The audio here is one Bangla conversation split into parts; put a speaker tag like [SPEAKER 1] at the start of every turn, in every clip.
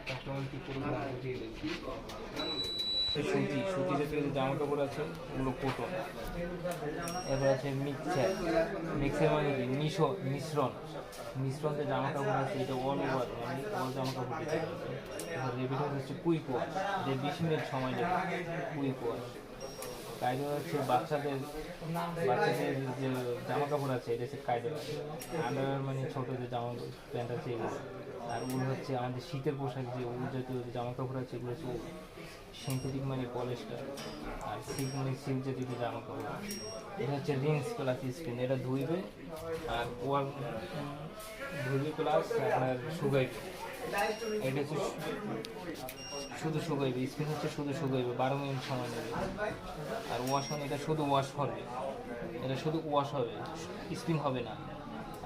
[SPEAKER 1] কাস্টমারকে পুরো বুঝিয়ে দিচ্ছি। সুতি জাতীয় যে জামা কাপড় আছে ওগুলো কটন। এবার আছে মিক্সার মানে কি মিশ্রণ যে জামা কাপড় আছে এটা অল ওভার মানে অল জামা কাপড় দিতে পারবে। এবার রেপিডেন্স হচ্ছে কুইক ওয়াশ, যে 20 মিনিট সময় নেবে কুইক ওয়াশ। কায়দা হচ্ছে বাচ্চাদের যে জামা কাপড় আছে এটা হচ্ছে কায়দা, আন্ডার মানে ছোটো যে জামা প্যান্ট আছে এগুলো। আর উল হচ্ছে আমাদের শীতের পোশাক, যে উল জাতীয় যে জামা কাপড় আছে এগুলো হচ্ছে সিনথেটিক মানে পলিস্টার। আর সিল্ক মানে সিল্ক জাতীয় যে জামা কাপড়। এটা হচ্ছে রিন্স প্লাস স্পিন, এটা ধুইবে আর ধুইবে প্লাস আপনার শুকাইবে। এটা হচ্ছে শুধু শুকাইবে, স্পিন হচ্ছে শুধু শুকাইবে, 12 মিনিট সময় নেবে। আর ওয়াশ মানে এটা শুধু ওয়াশ হবে, এটা শুধু ওয়াশ হবে, স্পিন হবে না।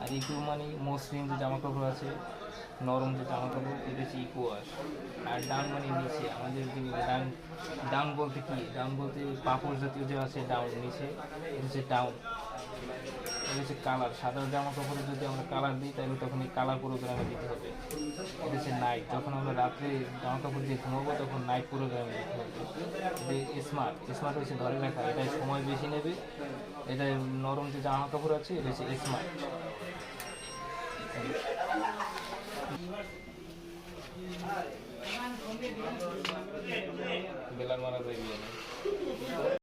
[SPEAKER 1] আর ইকো মানে মসৃণ যে জামা কাপড় আছে, নরম যে জামা কাপড়, এটা হচ্ছে ইকো ওয়াশ। আর ডাউন মানে নিচে আমাদের যে ডাউন বলতে কি, ডাউন বলতে পাপড় জাতীয় যে আছে ডাউন নিচে, এটা হচ্ছে ডাউন। এটা হচ্ছে কালার, সাদা জামা কাপড়ে যদি আমরা কালার দিই তাহলে তখন এই কালার প্রোগ্রামে দিতে হবে। এটা হচ্ছে নাইট, যখন আমরা রাত্রে জামা কাপড় দিয়ে ঘুমাবো তখন নাইট প্রোগ্রামে দিতে হবে। যে স্মার্ট হচ্ছে ধরে রাখা, এটা সময় বেশি নেবে। এটা নরম যে জামা কাপড় আছে এটা হচ্ছে স্মার্ট।